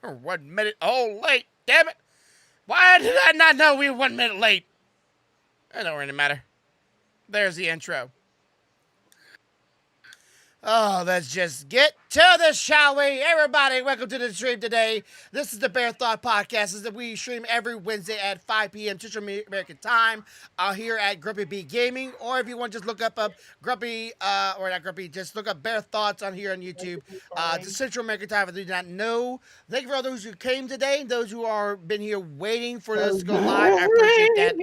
We're 1 minute late. Damn it! Why did I not know we were 1 minute late? It don't really matter. There's the intro. Oh, let's just get to this, shall we? Everybody, welcome to the stream today. This is the Bearthoughts podcast. This is that we stream every Wednesday at 5 p.m. Central American time here at Grumpy B Gaming. Or if you want to just look up Grumpy, or not Grumpy, just look up Bearthoughts on here on YouTube. It's Central American time if you do not know. Thank you for all those who came today, those who are been here waiting for us to go live. I appreciate that.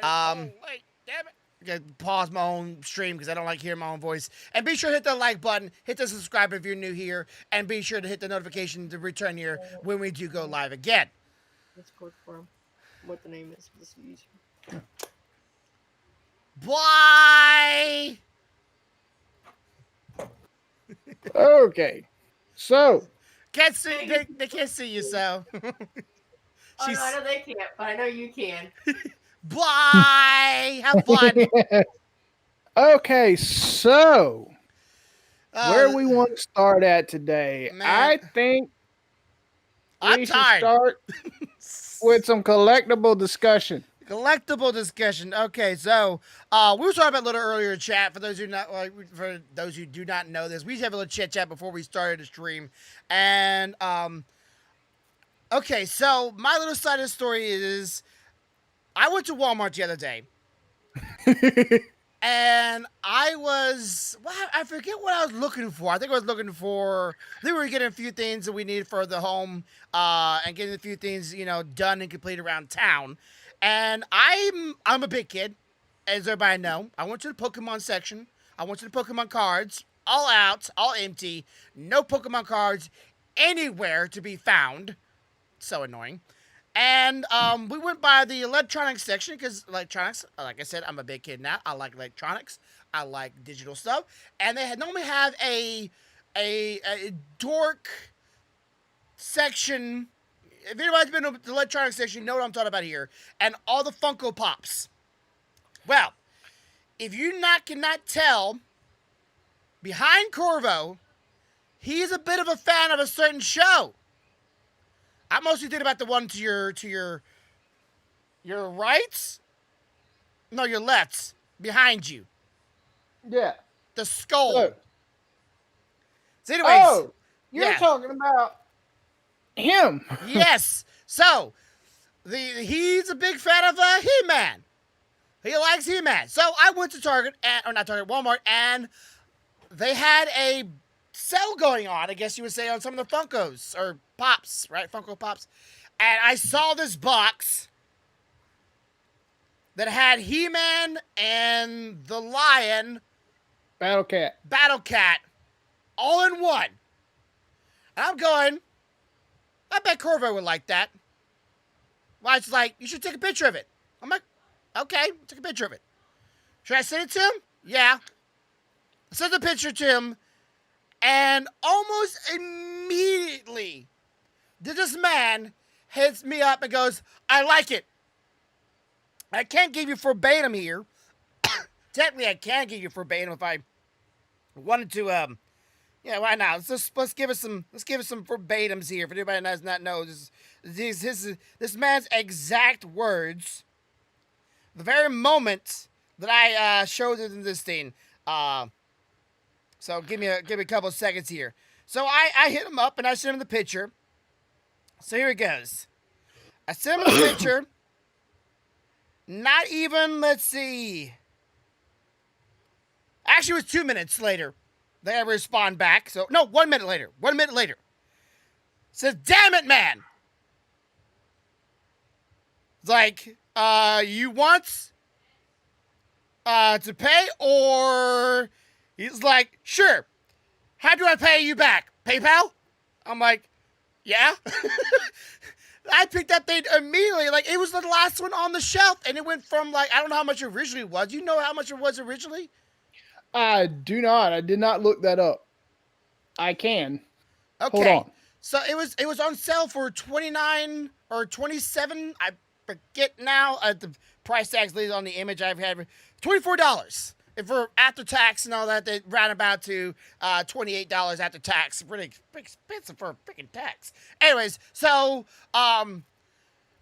Damn it. Pause my own stream because I don't like hearing my own voice. And be sure to hit the like button, hit the subscribe if you're new here, and be sure to hit the notification to return here when we do go live again. Let's go for him. What the name is. This is easier. Bye! Okay. So. Can't see, they can't see you, so. Oh, no, I know they can't, but I know you can. Bye! Have fun! Okay, so where we want to start at today? Man. I think I'm we should tired. start with some collectible discussion. Collectible discussion. Okay, so we were talking about a little earlier in chat. For those who do not know this, we used to have a little chit chat before we started the stream, and okay, so my little side of the story is, I went to Walmart the other day, and I forget what I was looking for. I think we were getting a few things that we needed for the home, and getting a few things, done and complete around town. And I'm a big kid, as everybody know. I went to the Pokemon section. I went to the Pokemon cards, all out, all empty. No Pokemon cards anywhere to be found. So annoying. And we went by the electronics section because electronics, like I said, I'm a big kid now. I like electronics. I like digital stuff. And they normally have a dork section. If anybody's been to the electronics section, you know what I'm talking about here. And all the Funko Pops. Well, if you cannot tell, behind Corvo, he is a bit of a fan of a certain show. I mostly think about the one to your rights. No, your lefts. Behind you. Yeah. The skull. So, anyways. You're talking about him. Yes. So, he's a big fan of He-Man. He likes He-Man. So, I went to Walmart, and they had a sale going on, I guess you would say, on some of the Funkos, or Pops, right? Funko Pops. And I saw this box that had He-Man and the Lion Battle Cat all in one. And I'm going, I bet Corvo would like that. Well, it's like, you should take a picture of it. I'm like, okay, take a picture of it. Should I send it to him? Yeah. I sent the picture to him, and almost immediately, this man hits me up and goes, I like it. I can't give you verbatim here. Technically, I can give you verbatim if I wanted to. Why not? Let's give us some verbatims here. If anybody does not know, this man's exact words. The very moment that I showed him this thing. So give me a couple of seconds here. So I hit him up and I sent him the picture. So here it goes. I sent him the picture. Not even, let's see. Actually, it was 2 minutes later. They respond back. So, no, 1 minute later. 1 minute later. Says, damn it, man. It's like, you want to pay, or he's like, sure. How do I pay you back? PayPal? I'm like, yeah. I picked that thing immediately. Like, it was the last one on the shelf, and it went from, like, I don't know how much it originally was. You know how much it was originally? I do not. I did not look that up. I can. Okay. Hold on. So it was on sale for $29 or $27. I forget now. The price tag's laid on the image I've had. $24. for after tax and all that, they round about to $28 after tax. Pretty expensive for a freaking tax. Anyways, so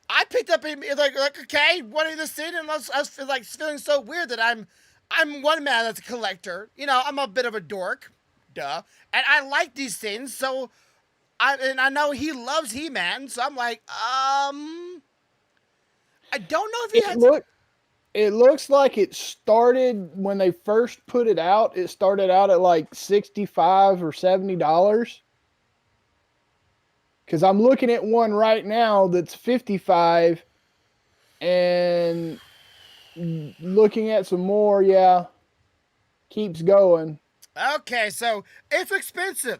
I picked up like okay, what is this thing? And I was like feeling so weird that I'm one man that's a collector. You know, I'm a bit of a dork, duh, and I like these things. So I know he loves He-Man, so I'm like, I don't know if he It has. look it looks like it started when they first put it out. It started out at like $65 or $70. Because I'm looking at one right now that's 55, and looking at some more. Yeah, keeps going. Okay, so it's expensive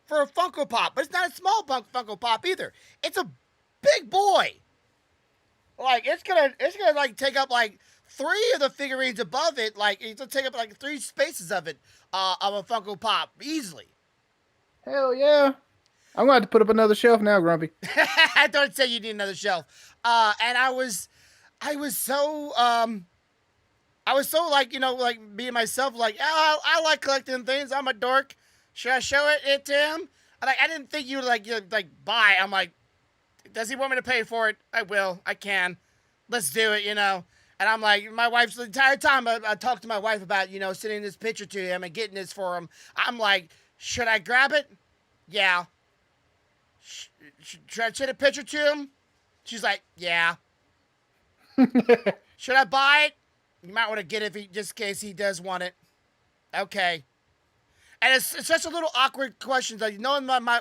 for a Funko Pop, but it's not a small Funko Pop either. It's a big boy. Like it's gonna like take up like three of the figurines above it. Like it's gonna take up like three spaces of it of a Funko Pop easily. Hell yeah! I'm going to have to put up another shelf now, Grumpy. I don't say you need another shelf. And I was so I was so like like being myself like I like collecting things. I'm a dork. Should I show it to him? I didn't think you would like buy. I'm like, does he want me to pay for it? I will. I can. Let's do it. And I'm like, my wife's the entire time I talked to my wife about sending this picture to him and getting this for him. I'm like, should I grab it? Yeah. Should I send a picture to him? She's like, yeah. Should I buy it? You might want to get it just in case he does want it. Okay. And it's such a little awkward question. Like knowing my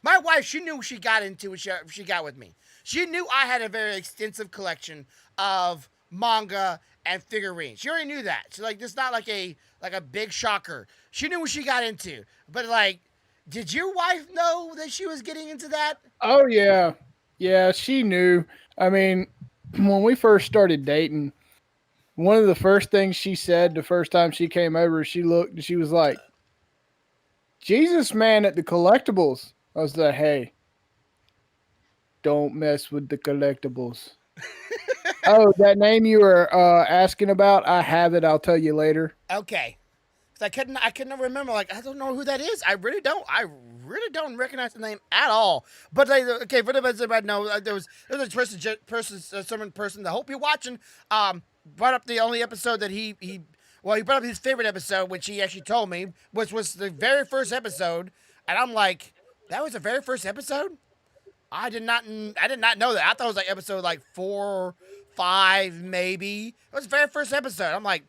wife, she knew what she got into when she got with me. She knew I had a very extensive collection of manga and figurines. She already knew that. So like, it's not like a big shocker. She knew what she got into. But like, did your wife know that she was getting into that? Oh yeah, yeah. She knew. I mean, when we first started dating, one of the first things she said the first time she came over, she looked and she was like, "Jesus, man, at the collectibles." I was like, "Hey, don't mess with the collectibles." Oh, that name you were asking about? I have it. I'll tell you later. Okay. I couldn't remember. Like, I don't know who that is. I really don't. I really don't recognize the name at all. But like, okay, for the ones that know, there was a certain person that I hope you're watching. Brought up the only episode that he brought up his favorite episode, which he actually told me, which was the very first episode, and I'm like, that was the very first episode. I did not know that. I thought it was like episode like 4, 5, maybe. It was the very first episode. I'm like,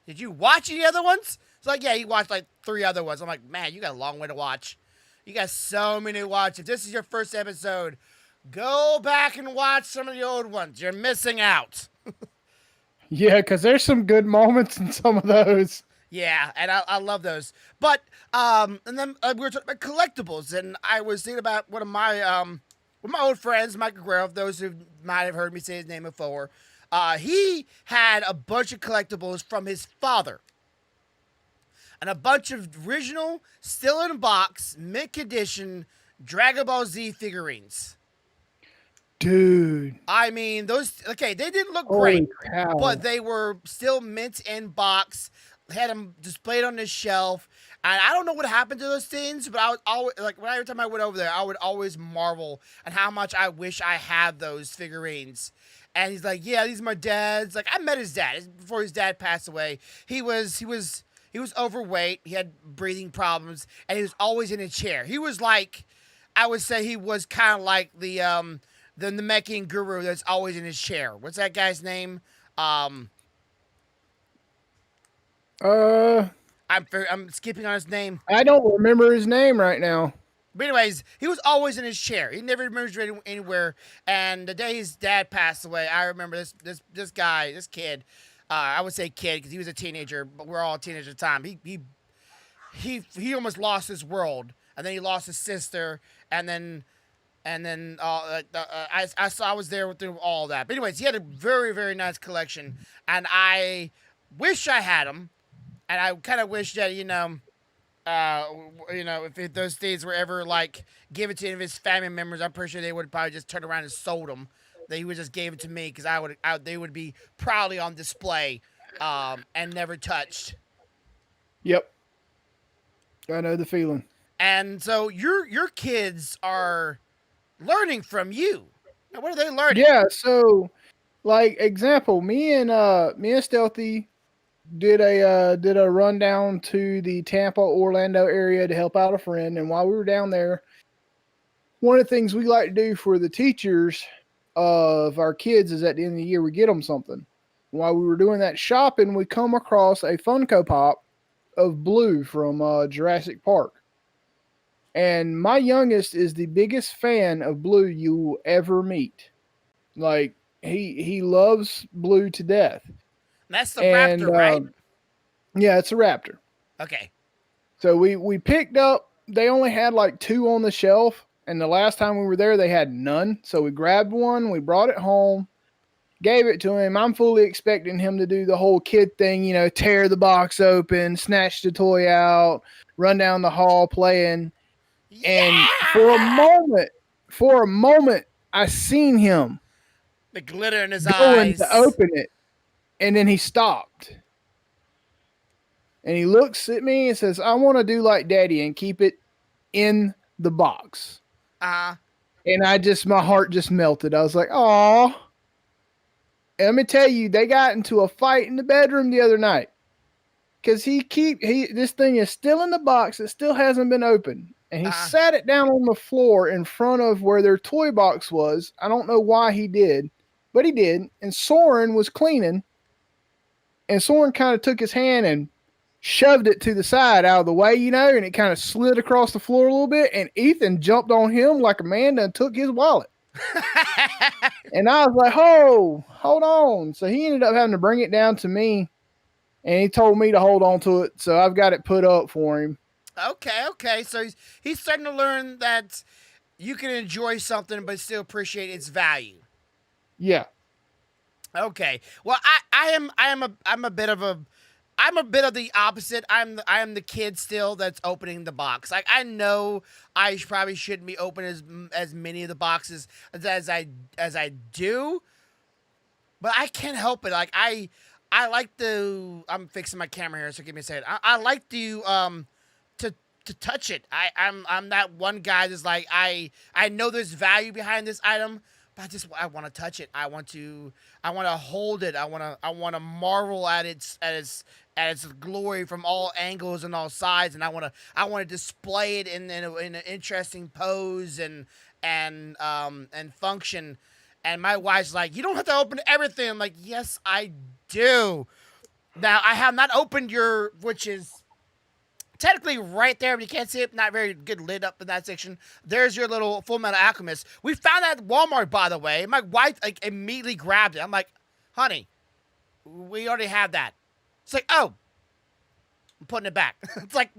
did you watch any other ones? It's like, yeah, he watched like 3 other ones. I'm like, man, you got a long way to watch. You got so many to watch. If this is your first episode, go back and watch some of the old ones. You're missing out. Yeah, because there's some good moments in some of those. Yeah, and I love those. But and then we were talking about collectibles, and I was thinking about one of my old friends, Michael Guerrero. Those who might have heard me say his name before, he had a bunch of collectibles from his father, and a bunch of original, still in box, mint condition Dragon Ball Z figurines. Dude, I mean, those okay, they didn't look holy great, cow. but they were still mint in box. Had them displayed on the shelf, and I don't know what happened to those things, but I was always like, every time I went over there, I would always marvel at how much I wish I had those figurines. And he's like, "Yeah, these are my dad's." Like, I met his dad before his dad passed away. He was overweight. He had breathing problems, and he was always in a chair. He was like, I would say he was kind of like the Namekian guru that's always in his chair. What's that guy's name? Um, Uh, I'm skipping on his name. I don't remember his name right now. But anyways, he was always in his chair. He never moved anywhere. And the day his dad passed away, I remember this guy, this kid. I would say kid because he was a teenager, but we're all teenagers at the time. He almost lost his world, and then he lost his sister, and then I was there through all that. But anyways, he had a very very nice collection, and I wish I had him, and I kind of wish that if those things were ever like given to any of his family members, I'm pretty sure they would probably just turn around and sold them. That he would just gave it to me because they would be proudly on display, and never touched. Yep. I know the feeling. And so your kids are learning from you. Now, what are they learning? Yeah. So, like example, me and Stealthy did a rundown to the Tampa Orlando area to help out a friend, and while we were down there, one of the things we like to do for the teachers of our kids is at the end of the year we get them something. While we were doing that shopping, we come across a Funko Pop of Blue from Jurassic Park. And my youngest is the biggest fan of Blue you will ever meet. Like he loves Blue to death. That's the And raptor, right? yeah, it's a raptor. Okay. So we picked up. They only had like two on the shelf, and the last time we were there, they had none. So we grabbed one. We brought it home, gave it to him. I'm fully expecting him to do the whole kid thing, tear the box open, snatch the toy out, run down the hall playing. And Yeah. for a moment, I seen him The glitter in his going to eyes. open it, and then he stopped. And he looks at me and says, I want to do like daddy and keep it in the box. Uh And my heart just melted. I was like, oh. Let me tell you, they got into a fight in the bedroom the other night. Because this thing is still in the box. It still hasn't been opened. And he sat it down on the floor in front of where their toy box was. I don't know why he did, but he did. And Soren was cleaning. And Soren kind of took his hand and shoved it to the side out of the way, and it kind of slid across the floor a little bit. And Ethan jumped on him like Amanda and took his wallet. And I was like, oh, hold on. So he ended up having to bring it down to me. And he told me to hold on to it. So I've got it put up for him. okay. So he's starting to learn that you can enjoy something but still appreciate its value. Yeah. Okay. Well, I'm a bit of the opposite. I am the kid still that's opening the box. Like I know I probably shouldn't be opening as many of the boxes as I do, but I can't help it. Like I like to. I'm fixing my camera here, so give me a second. I like to to touch it. I'm that one guy that's like I know there's value behind this item, but I want to touch it. I want to hold it. I want to marvel at its glory from all angles and all sides, and I want to display it in an interesting pose and function. And my wife's like, you don't have to open everything. I'm like, yes, I do. Now I have not opened which is technically right there, but you can't see it. Not very good lit up in that section. There's your little Full Metal Alchemist. We found that at Walmart, by the way. My wife like immediately grabbed it. I'm like, honey, we already have that. It's like, oh, I'm putting it back. It's like,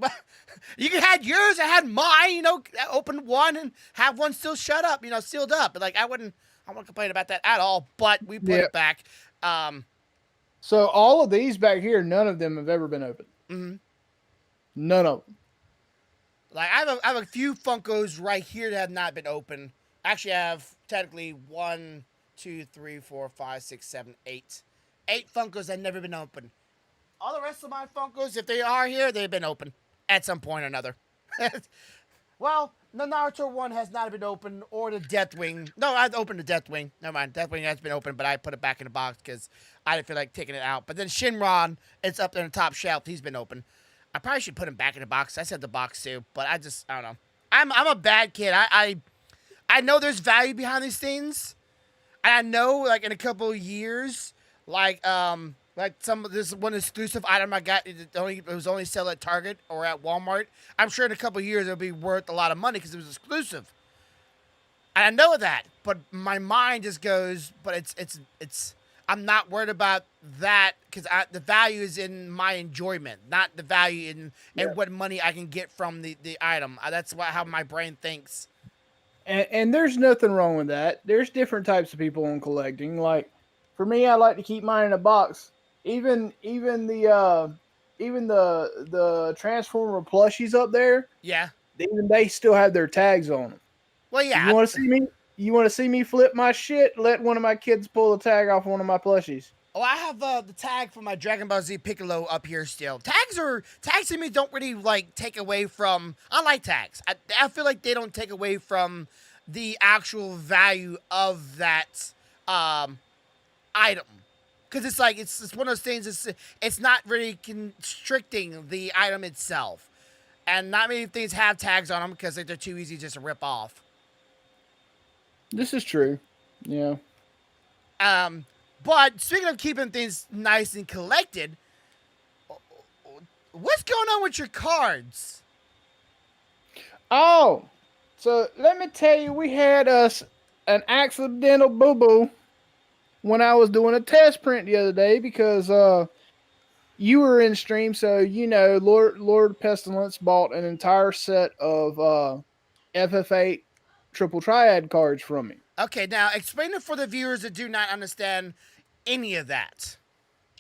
you had yours, I had mine. Open one and have one still shut up. Sealed up. But like, I wouldn't complain about that at all. But we put it back. So all of these back here, none of them have ever been opened. Mm-hmm. None of them. Like I have a few Funkos right here that have not been opened. Actually, I have technically 1, 2, 3, 4, 5, 6, 7, 8. 8 Funkos that have never been opened. All the rest of my Funkos, if they are here, they've been open at some point or another. Well, the Naruto one has not been opened, or the Deathwing. No, I've opened the Deathwing. Never mind, Deathwing has been opened, but I put it back in the box because I didn't feel like taking it out. But then Shinron, it's up there on the top shelf. He's been open. I probably should put him back in the box. I said the box too, but I don't know. I'm a bad kid. I know there's value behind these things, and I know like in a couple of years, like some of this one exclusive item I got, it was only sell at Target or at Walmart. I'm sure in a couple of years it'll be worth a lot of money because it was exclusive. And I know that, but my mind just goes, but it's. I'm not worried about that because the value is in my enjoyment, not the value in what money I can get from the item. That's how my brain thinks. And there's nothing wrong with that. There's different types of people in collecting. Like for me, I like to keep mine in a box. Even the Transformer plushies up there, Yeah. even they still have their tags on them. Well, yeah. You want to see me? You want to see me flip my shit? Let one of my kids pull the tag off one of my plushies. Oh, I have the tag for my Dragon Ball Z Piccolo up here still. Tags to me don't really like take away from. I like tags. I feel like they don't take away from the actual value of that um item. Because it's like it's one of those things. It's not really constricting the item itself, and not many things have tags on them because like, they're too easy just to rip off. This is true. Yeah. Um, but speaking of keeping things nice and collected, what's going on with your cards? Oh, so let me tell you, we had us an accidental boo boo when I was doing a test print the other day because you were in stream, so you know Lord Pestilence bought an entire set of FF8 triple triad cards from me. Okay, now explain it for the viewers that do not understand any of that.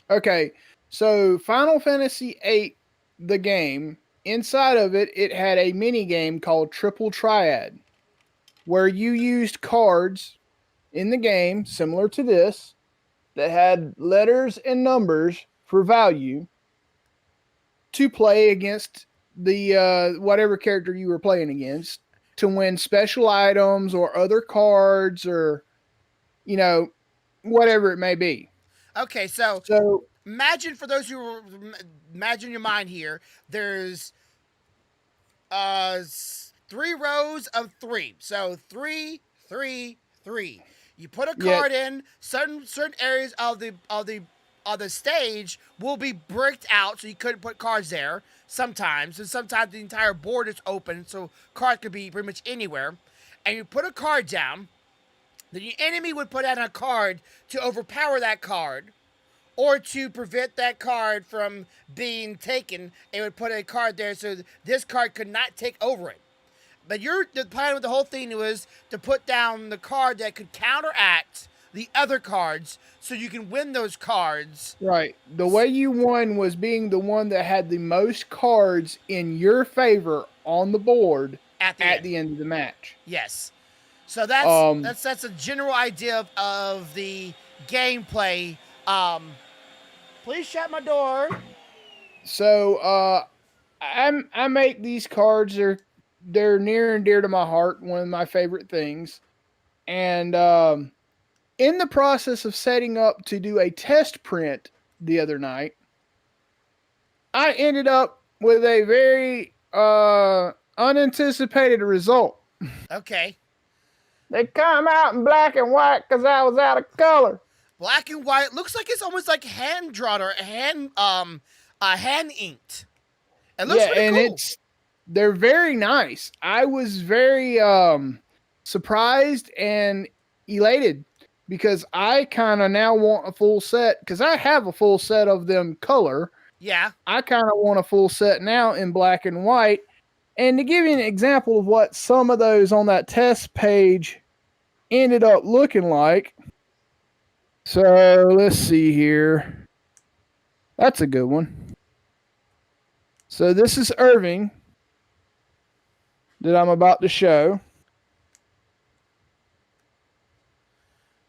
Okay, so Final Fantasy VIII, the game, inside of it, it had a mini game called Triple Triad, where you used cards in the game similar to this that had letters and numbers for value to play against the whatever character you were playing against to win special items or other cards or you know whatever it may be. Okay, so So imagine for those who imagine your mind here, there's three rows of three. So three, three, three. You put a yeah, card in. Certain areas of the stage will be bricked out, so you couldn't put cards there. Sometimes, and sometimes the entire board is open, so cards could be pretty much anywhere. And you put a card down. Then the enemy would put out a card to overpower that card, or to prevent that card from being taken. It would put a card there so this card could not take over it. But the plan with the whole thing was to put down the card that could counteract the other cards, so you can win those cards right. The way you won was being the one that had the most cards in your favor on the board at the at end. the end of the match. Yes. So that's a general idea of the gameplay. Please shut my door. So I make these cards. They're near and dear to my heart. One of my favorite things. And in the process of setting up to do a test print the other night, I ended up with a very unanticipated result. Okay. They come out in black and white because I was out of color. Black and white looks like it's almost like hand drawn or hand inked. It looks Yeah, pretty and cool. they're very nice. I was very surprised and elated because I kind of now want a full set because I have a full set of them color. Yeah. I kind of want a full set now in black and white. And to give you an example of what some of those on that test page ended up looking like. So let's see here. That's a good one. So this is Irving that I'm about to show.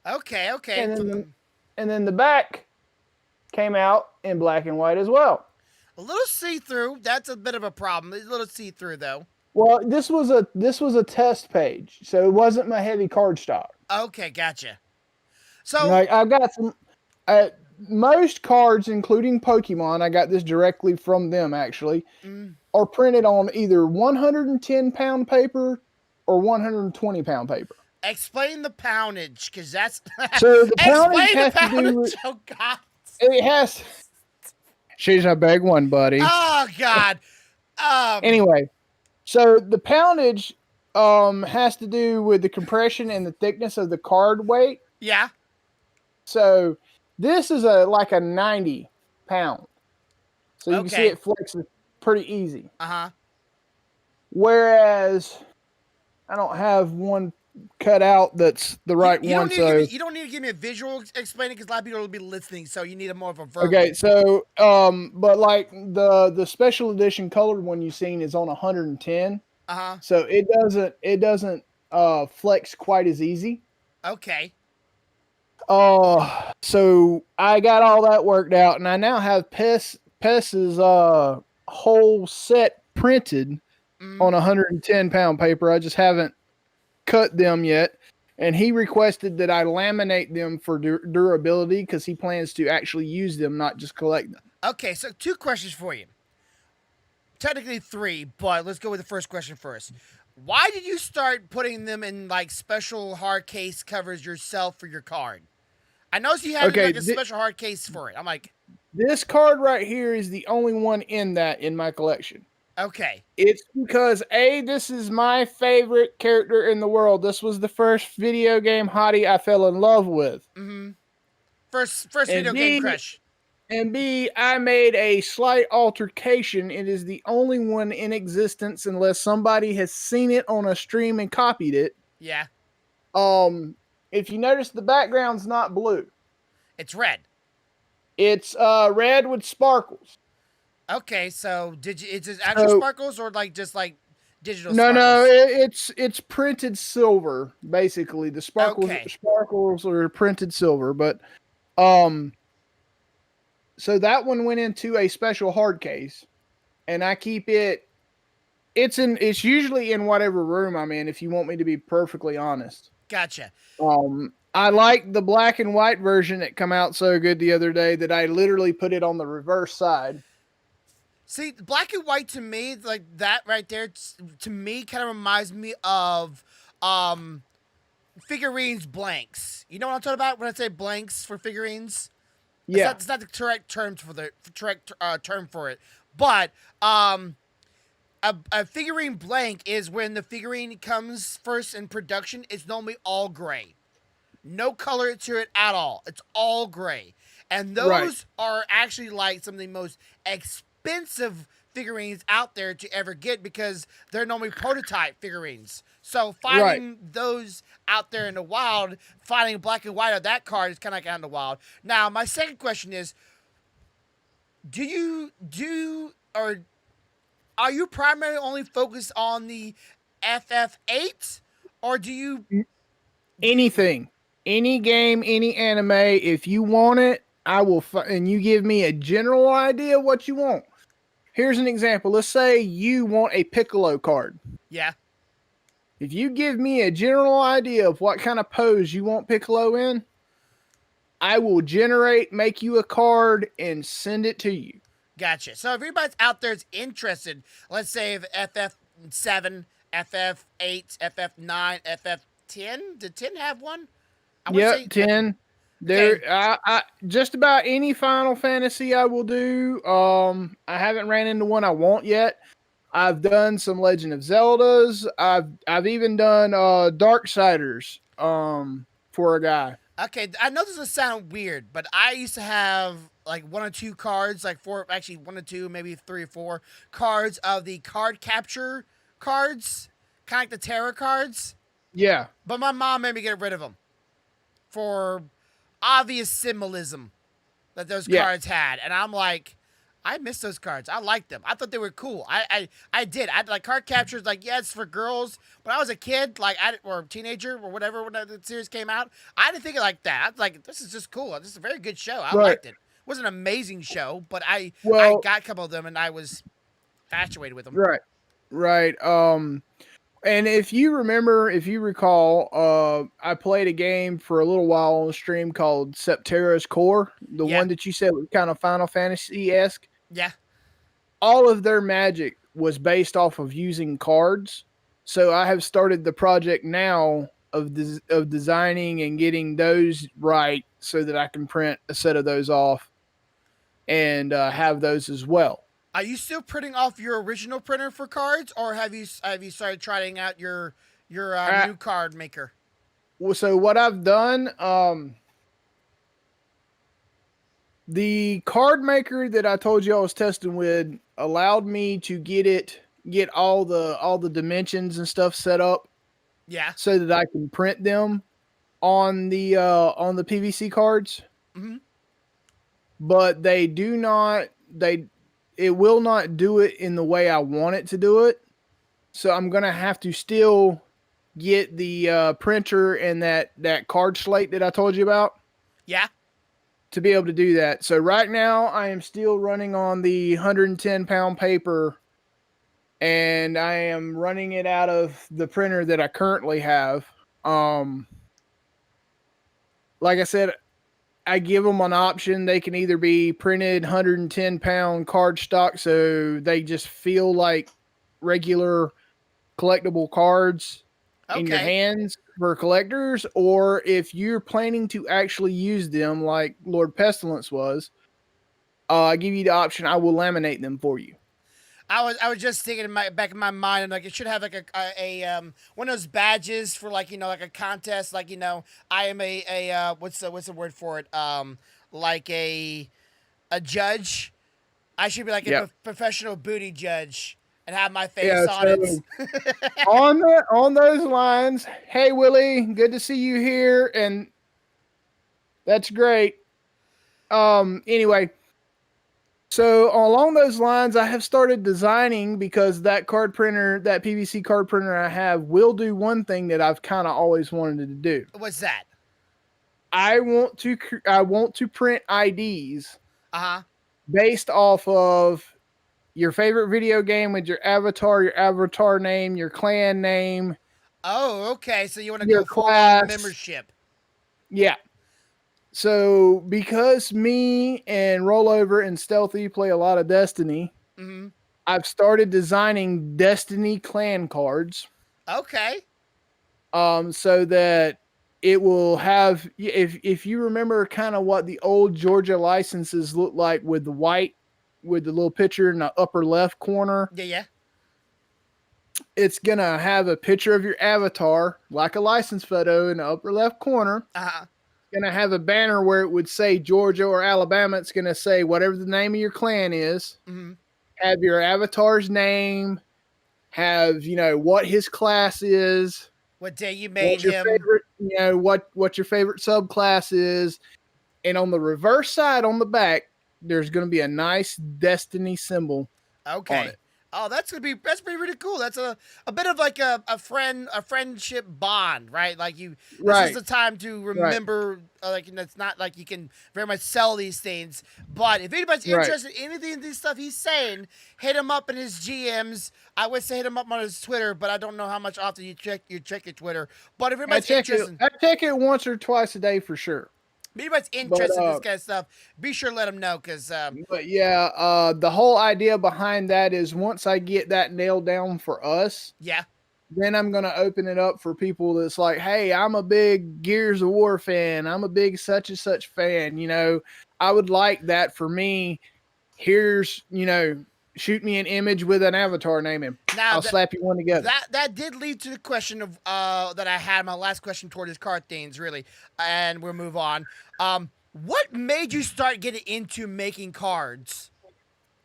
Okay. And then the back came out in black and white as well. A little see through. That's a bit of a problem. It's a little see through though. Well, this was a test page, so it wasn't my heavy card stock. Okay, gotcha. So Like I've got some most cards, including Pokemon, I got this directly from them actually, are printed on either 110-pound paper or 120-pound paper. explain the poundage, because that's So the poundage explain has the to do poundage. with Oh God. it has. She's a big one, buddy. Oh God. Anyway, so the poundage has to do with the compression and the thickness of the card weight. Yeah. So this is like a 90-pound. So you can see it flexes pretty easy. Uh-huh. Whereas I don't have one cut out that's the right You one. you don't need to give me a visual explaining because a lot of people will be listening, so you need a more of a verbal. Okay, so but like the special edition colored one you've seen is on 110. Uh-huh. So it doesn't flex quite as easy. Okay. So I got all that worked out, and I now have Pess's whole set printed Mm. on 110-pound paper. I just haven't cut them yet. And he requested that I laminate them for durability because he plans to actually use them, not just collect them. Okay, so two questions for you. Technically three, but let's go with the first question first. Why did you start putting them in like special hard case covers yourself for your card? I noticed you had Okay, like a special hard case for it. I'm like, this card right here is the only one in that in my collection. okay. It's because this is my favorite character in the world. This was the first video game hottie I fell in love with. Mm-hmm. First And video game B, crush. I made a slight altercation. It is the only one in existence unless somebody has seen it on a stream and copied it. Yeah. If you notice, the background's not blue. It's red. It's red with sparkles. Okay, so did you? Is it actual So sparkles or like just like digital no, sparkles? it's printed silver basically. The Okay, sparkles are printed silver, but um, so that one went into a special hard case, and I keep it. It's usually in whatever room I'm in. If you want me to be perfectly honest, gotcha. I like the black and white version that come out so good the other day that I literally put it on the reverse side. See, black and white to me, like that right there, to me, kind of reminds me of um figurines blanks. You know what I'm talking about when I say blanks for figurines? Yeah, It's not the correct term for the correct term for it, but a figurine blank is when the figurine comes first in production. It's normally all gray. No color to it at all. It's all gray. And right, those are actually like some of the most expensive figurines out there to ever get because they're normally prototype figurines. So right. finding those out there in the wild, finding black and white of that card is kind of like out in the wild. Now, my second question is, do you do or are you primarily only focused on the FF8 or do you Anything, any game, any anime. If you want it, I will. And you give me a general idea of what you want. Here's an example. Let's say you want a Piccolo card. yeah, If you give me a general idea of what kind of pose you want Piccolo in, I will make you a card, and send it to you. gotcha. So if anybody's out there is interested, let's say if FF7, FF8, FF9, FF10, did 10 have one? I want to Yep, say, 10. okay, I just about any Final Fantasy I will do. I haven't ran into one I want yet. I've done some Legend of Zeldas. I've even done Darksiders for a guy. okay, I know this will sound weird, but I used to have like one or two cards, like four, actually one or two, maybe three or four cards of the card capture cards, kind of like the tarot cards. Yeah. But my mom made me get rid of them for obvious symbolism that those Yeah. cards had, and I'm like, I miss those cards. I liked them. I thought they were cool. I did. I like card captures. Like, yeah, it's for girls. When I was a kid, like or a teenager or whatever when the series came out, I didn't think it like that. I was like, this is just cool. This is a very good show. I Right. liked it. It was an amazing show, but I Well, got a couple of them and I was infatuated with them. right. Right. And if you recall, I played a game for a little while on the stream called Septerra's Core, the Yeah, one that you said was kind of Final Fantasy esque. yeah. All of their magic was based off of using cards. So I have started the project now of designing and getting those right so that I can print a set of those off and have those as well. Are you still printing off your original printer for cards, or have you started trying out your I, new card maker? so what I've done, the card maker that I told you I was testing with allowed me to get all the dimensions and stuff set up Yeah. so that I can print them on the PVC cards. Mm-hmm. But it will not do it in the way I want it to do it. So I'm gonna have to still get the printer and that card slate that I told you about. Yeah. to be able to do that. So right now I am still running on the 110-pound paper, and I am running it out of the printer that I currently have. Um, like I said, I give them an option. They can either be printed 110-pound card stock, so they just feel like regular collectible cards in your Okay. hands for collectors, or if you're planning to actually use them like Lord Pestilence was, I give you the option. I will laminate them for you. I was just thinking in my back in my mind, and like it should have like a one of those badges for like like a contest, like I am a what's the word for it, like a judge. I should be like a Yep. professional booty judge and have my Yeah. face on it. So on those lines, hey Willie, good to see you here, and that's great. Anyway, so along those lines, I have started designing because that card printer, that PVC card printer I have, will do one thing that I've kind of always wanted to do. What's that? I want to print IDs Uh huh. based off of your favorite video game with your avatar name, your clan name, Oh, okay. So you want to your go full on class. membership? Yeah. So because me and Rollover and Stealthy play a lot of Destiny, Mm-hmm. I've started designing Destiny clan cards. Okay. So that it will have, if you remember kind of what the old Georgia licenses look like with the white with the little picture in the upper left corner, Yeah. Yeah. it's gonna have a picture of your avatar like a license photo in the upper left corner. Uh huh. It's gonna have a banner where it would say Georgia or Alabama. It's gonna say whatever the name of your clan is. Mm-hmm. Have your avatar's name, have what his class is, What day you made what your him? favorite, what your favorite subclass is, and on the reverse side on the back, there's going to be a nice Destiny symbol on Okay. it. Oh, that's pretty really cool. That's a bit of like a friendship bond, right? Like this is Right, the time to right, remember. Like it's not like you can very much sell these things, but if anybody's right. interested in anything of this stuff he's saying, hit him up in his GMs. I would say hit him up on his Twitter, but I don't know how much often you check your Twitter. But if anybody's interested, I check it once or twice a day for sure. if anybody's But interested in this kind of stuff, be sure to let him know because but yeah, the whole idea behind that is once I get that nailed down for us, yeah. then I'm going to open it up for people that's like, hey, I'm a big Gears of War fan. I'm a big such and such fan. I would like that for me. Here's, shoot me an image with an avatar name and Now I'll slap you one together. that did lead to the question of that I had my last question toward his card things really, and we'll move on. What made you start getting into making cards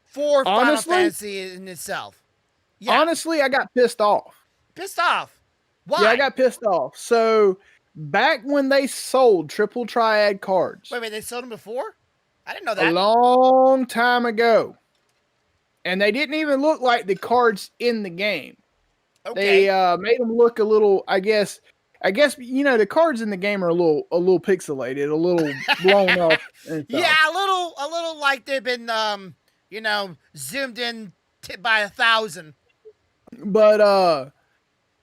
for Final Honestly, Fantasy in itself? Yeah, honestly, I got pissed off. pissed off. Yeah, I Why? got pissed off. So back when they sold triple triad cards Wait, they sold them before? I didn't know a that. long time ago, and they didn't even look like the cards in the game. They Okay. made them look a little, I guess the cards in the game are a little pixelated, a little blown up and Yeah, stuff. a little like they've been zoomed in by 1,000. But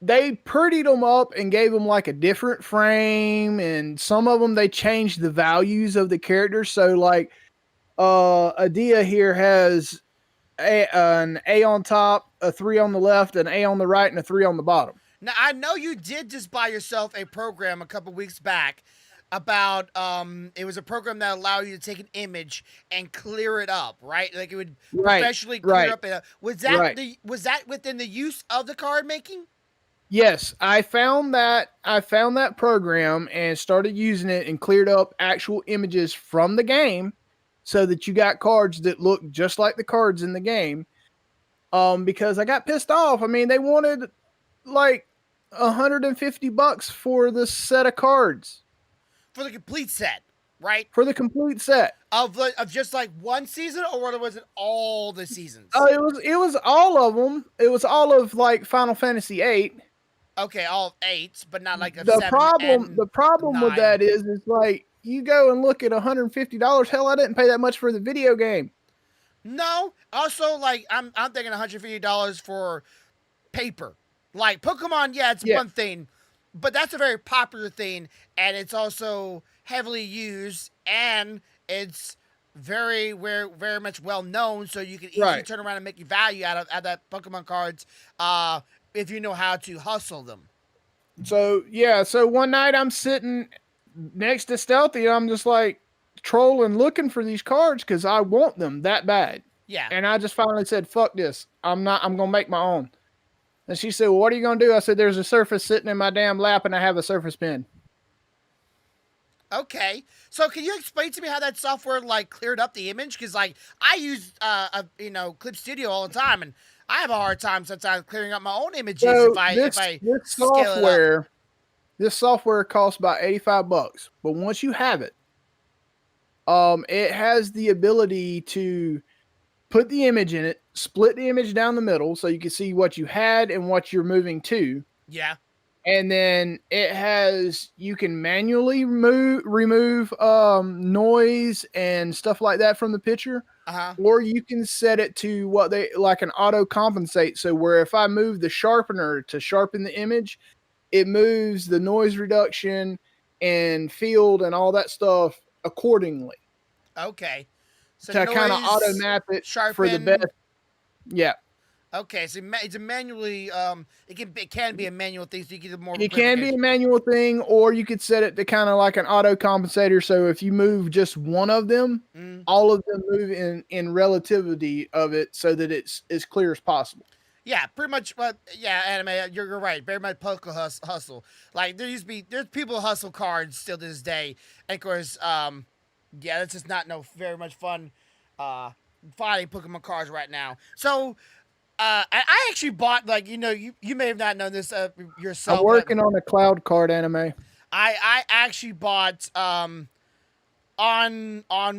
they prettied them up and gave them like a different frame, and some of them they changed the values of the characters. So like Adia here has an A on top, a 3 on the left, an A on the right, and a 3 on the bottom. Now I know you did just buy yourself a program a couple weeks back about it was a program that allowed you to take an image and clear it up, right? Like it would Right, professionally clear right, up it. right. Was that within the use of the card making? Yes, I found that program and started using it and cleared up actual images from the game so that you got cards that look just like the cards in the game. Because I got pissed off. I mean, they wanted like $150 for this set of cards For the complete set, right? for the complete set. Of just like one season, or was it all the seasons? It was all of them. It was all of like Final Fantasy VIII. Okay, all 8, but not like a The 7 problem and the problem with 9. that is like you go and look at $150. Hell, I didn't pay that much for the video game. No. Also, like I'm thinking $150 for paper. Like Pokemon, yeah, it's Yeah. one thing, but that's a very popular thing, and it's also heavily used, and it's very much well known. So you can easily Right. turn around and make your value out of that Pokemon cards, if you know how to hustle them. So yeah, so one night I'm sitting next to Stealthy and I'm just like trolling looking for these cards because I want them that bad. Yeah. And I just finally said, fuck this. I'm gonna make my own. And she said, well, what are you gonna do? I said, there's a Surface sitting in my damn lap and I have a Surface Pen. Okay. So can you explain to me how that software like cleared up the image? Because like I use Clip Studio all the time, and I have a hard time sometimes clearing up my own images So if I this scale it up. software costs about $85. But once you have it, it has the ability to put the image in it, split the image down the middle so you can see what you had and what you're moving to. Yeah. And then you can manually remove noise and stuff like that from the picture. Uh-huh. Or you can set it to what they like an auto compensate. So where if I move the sharpener to sharpen the image, it moves the noise reduction and field and all that stuff accordingly Okay. So to kind of auto noise, map it for the best. sharpen. Yeah. Okay, so it's a manually it can be a manual thing, so you get more. It can be a manual thing, or you could set it to kind of like an auto compensator. So if you move just one of them, all of them move in relativity of it so that it's as clear as possible. Yeah, pretty much. But yeah, anime. You're right. Very much poker hustle. Like there's people who hustle cards still to this day. And of course, yeah, that's just not no very much fun. Finding Pokemon cards right now. So, I actually bought like you may have not known this yourself. I'm working on a cloud card anime. I actually bought on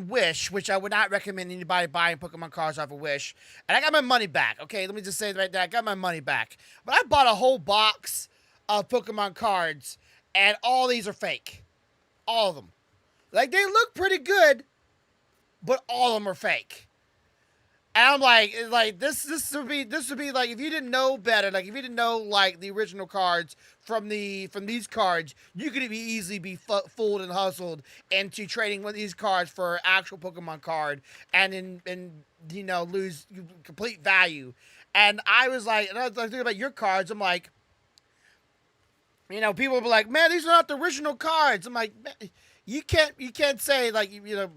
Wish, which I would not recommend anybody buying Pokemon cards off of Wish. And I got my money back. Okay, let me just say right there, I got my money back. But I bought a whole box of Pokemon cards, and all these are fake. All of them. Like they look pretty good, but all of them are fake. And I'm like this would be like if you didn't know better, like if you didn't know like the original cards from these cards, you could easily be fooled and hustled into trading one of these cards for an actual Pokemon card, and lose complete value. And I was like, and I was thinking about your cards. I'm like, people will be like, man, these are not the original cards. I'm like, man, you can't say like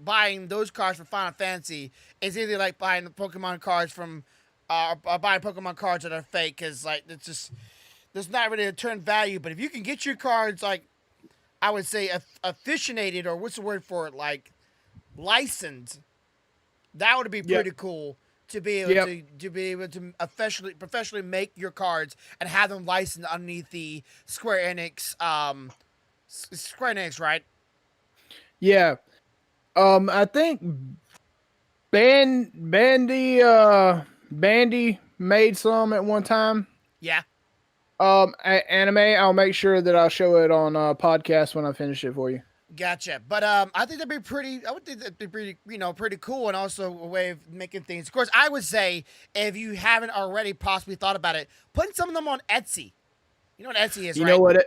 buying those cards for Final Fantasy is either like buying the Pokemon cards from or buying Pokemon cards that are fake, because like it's just there's not really a turn value. But if you can get your cards like I would say officiated, or what's the word for it, like licensed, that would be pretty cool to be able to be able to professionally make your cards and have them licensed underneath the Square Enix right? Yeah. I think Bandy made some at one time. Yeah. Anime. I'll make sure that I'll show it on podcast when I finish it for you. Gotcha. But I think that'd be pretty. I would think that'd be pretty, pretty cool, and also a way of making things. Of course, I would say if you haven't already possibly thought about it, putting some of them on Etsy. You know what Etsy is, You right? know what?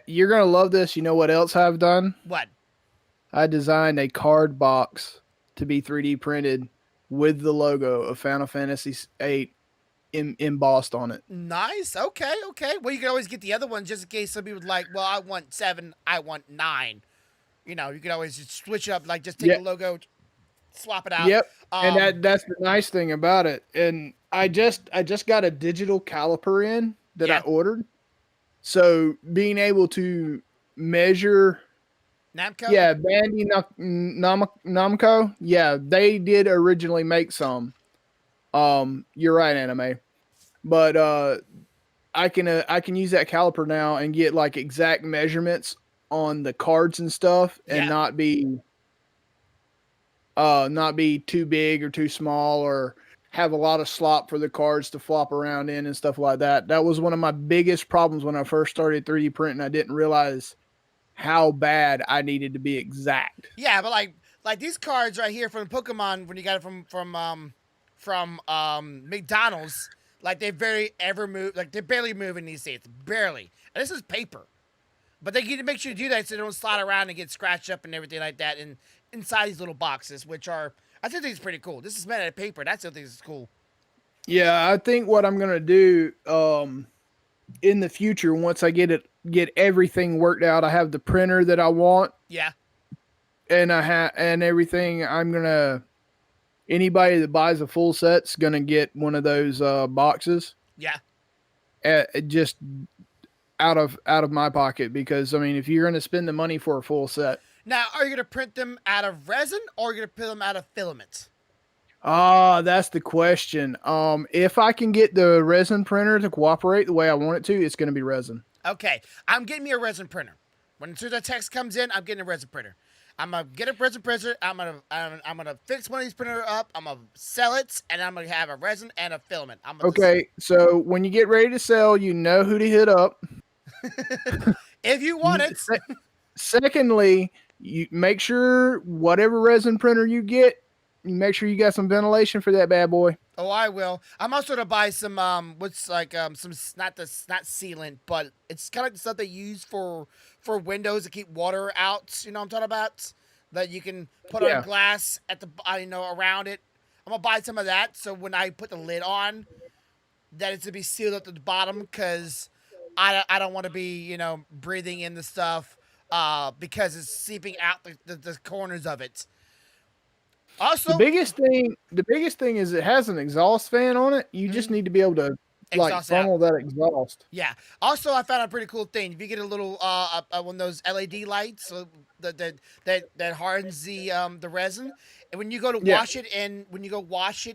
You're gonna love this. You know what else I've done? What? I designed a card box to be 3D printed with the logo of Final Fantasy VIII embossed on it. Nice. Okay. Well, you can always get the other one just in case some people like. Well, I want 7. I want 9. You can always just switch it up. Like just take the logo, swap it out. Yep. And that's the nice thing about it. And I just got a digital caliper in that I ordered. So being able to measure Namco? Yeah, Bandy Namco. Yeah, they did originally make some. You're right, anime. But I can use that caliper now and get like exact measurements on the cards and stuff, and not be too big or too small, or have a lot of slop for the cards to flop around in and stuff like that. That was one of my biggest problems when I first started 3D printing. I didn't realize how bad I needed to be exact. Yeah, but like these cards right here from Pokemon when you got it from McDonald's, like they very ever move, like they're barely moving these days, barely. And this is paper, but they need to make sure you do that so they don't slide around and get scratched up and everything like that. And inside these little boxes, which are I think it's pretty cool. This is made out of paper. That's what I think is cool. Yeah, I think what I'm gonna do in the future once I get everything worked out, I have the printer that I want, Yeah, and I have and everything. I'm gonna anybody that buys a full set's gonna get one of those boxes, yeah. just out of my pocket because I mean, if you're gonna spend the money for a full set, Now, are you gonna print them out of resin or are you gonna print them out of filament? that's the question. If I can get the resin printer to cooperate the way I want it to, it's gonna be resin. Okay, I'm getting me a resin printer. When as soon as that text comes in, I'm getting a resin printer. I'm gonna get a resin printer. I'm gonna fix one of these printer up. I'm gonna sell it, and I'm gonna have a resin and a filament. I'm gonna Okay, so when you get ready to sell, you know who to hit up. if you want it. Secondly, you make sure whatever resin printer you get, you make sure you got some ventilation for that bad boy. Oh, I will. I'm also gonna buy some what's like some not sealant, but it's kind of like the stuff they use for windows to keep water out. You know what I'm talking about? That you can put on Yeah. glass at the around it. I'm gonna buy some of that so when I put the lid on, that it's to be sealed at the bottom because I don't want to be breathing in the stuff because it's seeping out the corners of it. The Also, biggest thing, the biggest thing is it has an exhaust fan on it. You just mhm, need to be able to like exhaust out. funnel that exhaust. Yeah. Also, I found a pretty cool thing. If you get a little one of those LED lights that hardens the resin, and when you go to Yeah. wash it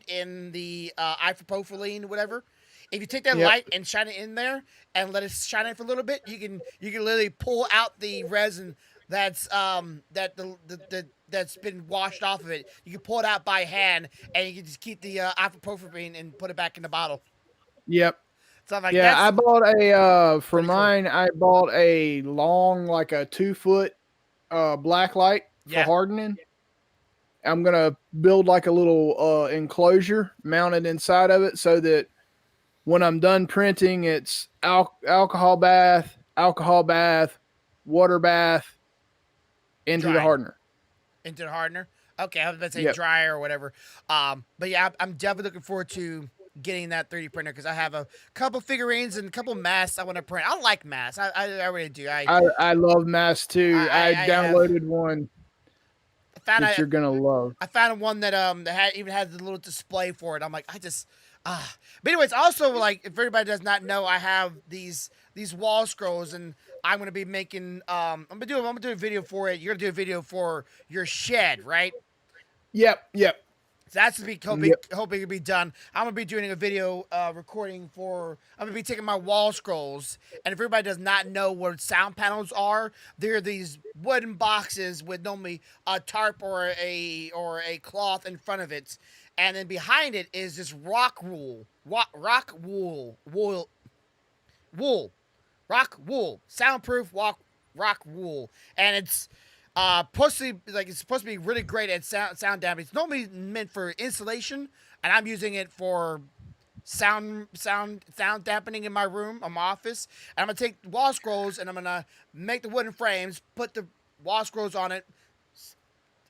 in the isopropylene whatever, if you take that Yep. light and shine it in there and let it shine in for a little bit, you can literally pull out the resin that's been washed off of it. You can pull it out by hand, and you can just keep the isopropylene and put it back in the bottle. Yep. So I'm like, Yeah, I that's bought a for pretty cool. mine. I bought a long, like a 2 foot black light for Yeah. hardening. I'm gonna build like a little enclosure mounted inside of it so that when I'm done printing, it's alcohol bath, water bath into the Dry. hardener. Into the hardener. Okay, I was about to say Yep. dryer or whatever. But yeah, I'm definitely looking forward to getting that 3D printer because I have a couple figurines and a couple masks I want to print. I like masks. I really do. I love Mass too. I I have downloaded one found that you're gonna love. I found one that even had the little display for it. I'm like, I just But anyways, also like if everybody does not know, I have these wall scrolls and I'm gonna be making I'm gonna do a video for it. You're gonna do a video for your shed, right? Yep. Yep. So that's to be Yep. hoping to be done. I'm gonna be doing a video recording for. I'm gonna be taking my wall scrolls, and if everybody does not know what sound panels are, they're these wooden boxes with normally a tarp or a cloth in front of it, and then behind it is this wool, rock wool, soundproof rock wool, and it's supposed to be really great at sound damage. It's normally meant for insulation, and I'm using it for sound dampening in my room, in my office. And I'm gonna take wall scrolls and I'm gonna make the wooden frames, put the wall scrolls on it,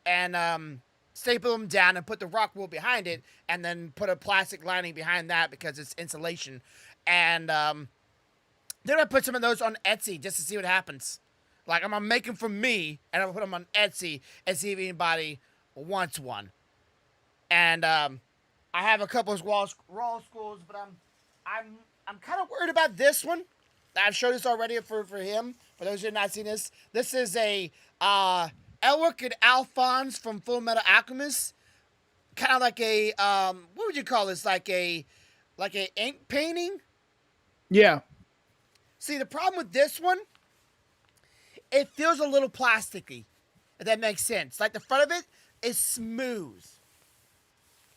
and staple them down and put the rock wool behind it, and then put a plastic lining behind that because it's insulation. And then I put some of those on Etsy just to see what happens. Like I'm gonna make them for me, and I'm gonna put them on Etsy and see if anybody wants one. And I have a couple of raw schools, but I'm kind of worried about this one. I've showed this already for him. For those who have not seen this, this is a Elric and Alphonse from Full Metal Alchemist. Kind of like a what would you call this? Like a ink painting. Yeah. See, the problem with this one, it feels a little plasticky. If that makes sense. Like the front of it is smooth.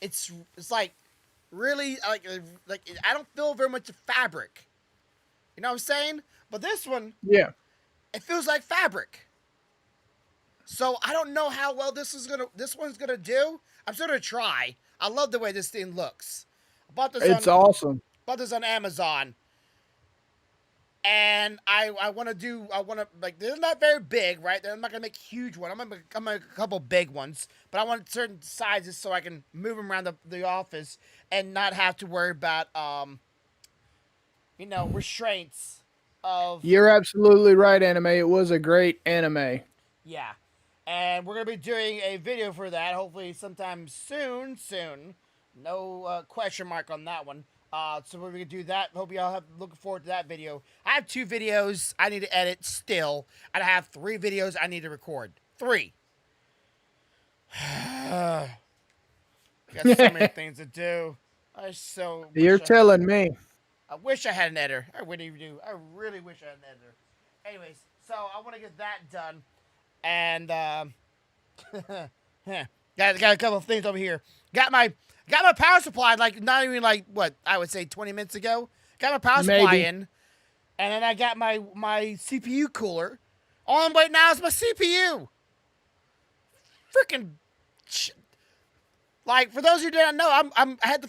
It's like really like I don't feel very much fabric. You know what I'm saying? But this one, Yeah. it feels like fabric. So I don't know how well this one's gonna do. I'm still gonna try. I love the way this thing looks. I It's awesome. bought this on Amazon, and I want to do I want to like they're not very big, right? I'm not gonna make huge one. I'm gonna make a couple big ones, but I want certain sizes so I can move them around the office and not have to worry about restraints of You're absolutely right, anime. It was a great anime. yeah. And we're gonna be doing a video for that, hopefully sometime soon. Soon, no question mark on that one. So we're gonna do that. Hope y'all have looking forward to that video. I have 2 videos I need to edit still, and I have 3 videos I need to record. 3. Got so many things to do. I so You're wish telling me. I wish I had an editor. I really do. I really wish I had an editor. Anyways, so I want to get that done, and got a couple of things over here. Got my power supply like not even like what I would say 20 minutes ago. Got my power supply Maybe. in, and then I got my CPU cooler. All I'm waiting now is my CPU. Freaking like for those who didn't know, I'm having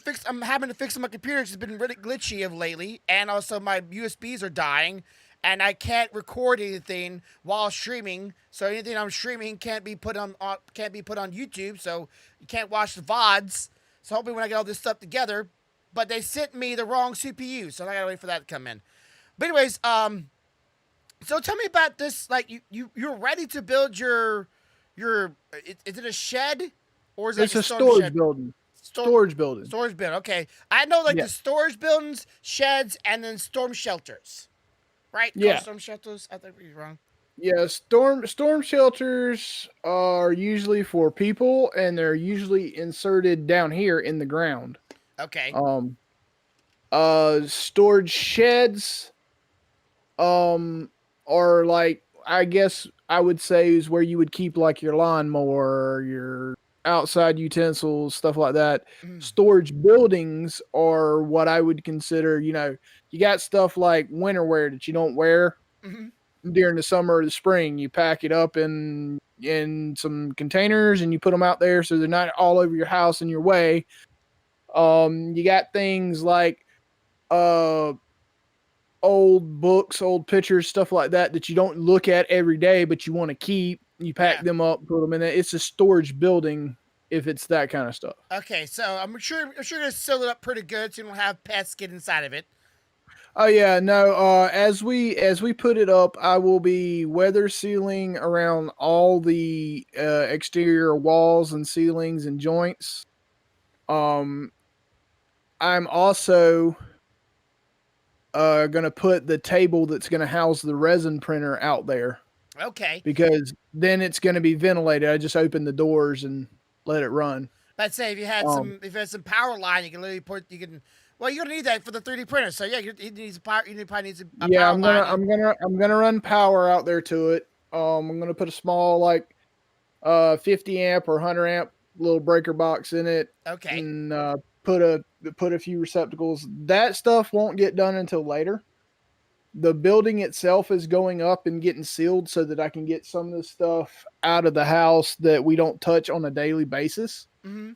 to fix my computer. It's been really glitchy of lately, and also my USBs are dying, and I can't record anything while streaming. So anything I'm streaming can't be put on YouTube. So you can't watch the VODs. So hopefully when I get all this stuff together, but they sent me the wrong CPU, so I gotta wait for that to come in. But anyways, so tell me about this. Like you're ready to build your is it a shed or is it like It's a a storm storage shed? building. Storm Storage building. storage bin. Okay, I know like Yeah. the storage buildings, sheds, and then storm shelters. Right? Called Yeah. storm shelters. I think we're wrong. Yeah. Storm shelters are usually for people, and they're usually inserted down here in the ground. Okay. Um. Storage sheds. Are like, I guess I would say, is where you would keep like your lawnmower, your outside utensils, stuff like that. Mm-hmm. Storage buildings are what I would consider, you got stuff like winter wear that you don't wear Mm-hmm. during the summer or the spring. You pack it up in some containers and you put them out there so they're not all over your house in your way. You got things like uh old books, old pictures, stuff like that you don't look at every day, but you want to keep. You pack Yeah. them up, put them in it. It's a storage building if it's that kind of stuff. Okay. So I'm sure you're gonna seal it up pretty good so you don't have pests get inside of it. Oh yeah, no. As we put it up, I will be weather sealing around all the exterior walls and ceilings and joints. Um, I'm also gonna put the table that's gonna house the resin printer out there Okay. because then it's gonna be ventilated. I just open the doors and let it run. But say Um, if you had some power line, you can literally well, you're gonna need that for the 3D printer. So yeah, you need some power. You probably need a yeah, power line. I'm gonna run power out there to it. I'm gonna put a small like 50 amp or 100 amp little breaker box in it Okay. and put a few receptacles. That stuff won't get done until later. The building itself is going up and getting sealed so that I can get some of the stuff out of the house that we don't touch on a daily basis. Mm-hmm.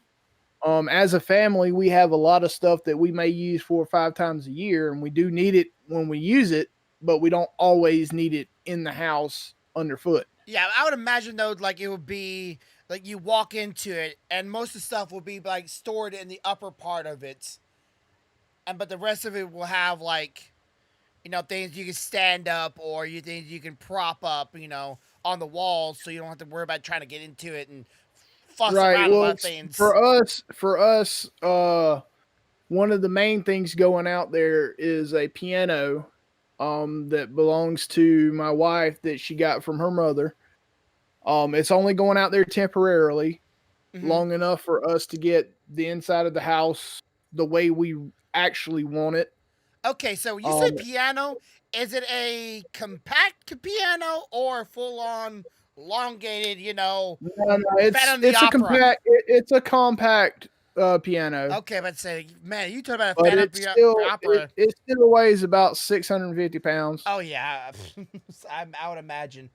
As a family, we have a lot of stuff that we may use 4 or 5 times a year, and we do need it when we use it, but we don't always need it in the house underfoot. Yeah, I would imagine though, like it would be like you walk into it, and most of the stuff will be like stored in the upper part of it, and but the rest of it will have like things you can stand up or things you can prop up, on the walls, so you don't have to worry about trying to get into it and fuss Right. around Well, about things. for us, one of the main things going out there is a piano, that belongs to my wife that she got from her mother. It's only going out there temporarily, Hmm. long enough for us to get the inside of the house the way we actually want it. Okay, so you say Um, piano. Is it a compact piano or full on elongated? no, no, Phantom the Opera. it's a compact piano, Okay, but say, man, you talk about a but Phantom Opera. it still weighs about 650 pounds. Oh yeah, I would imagine.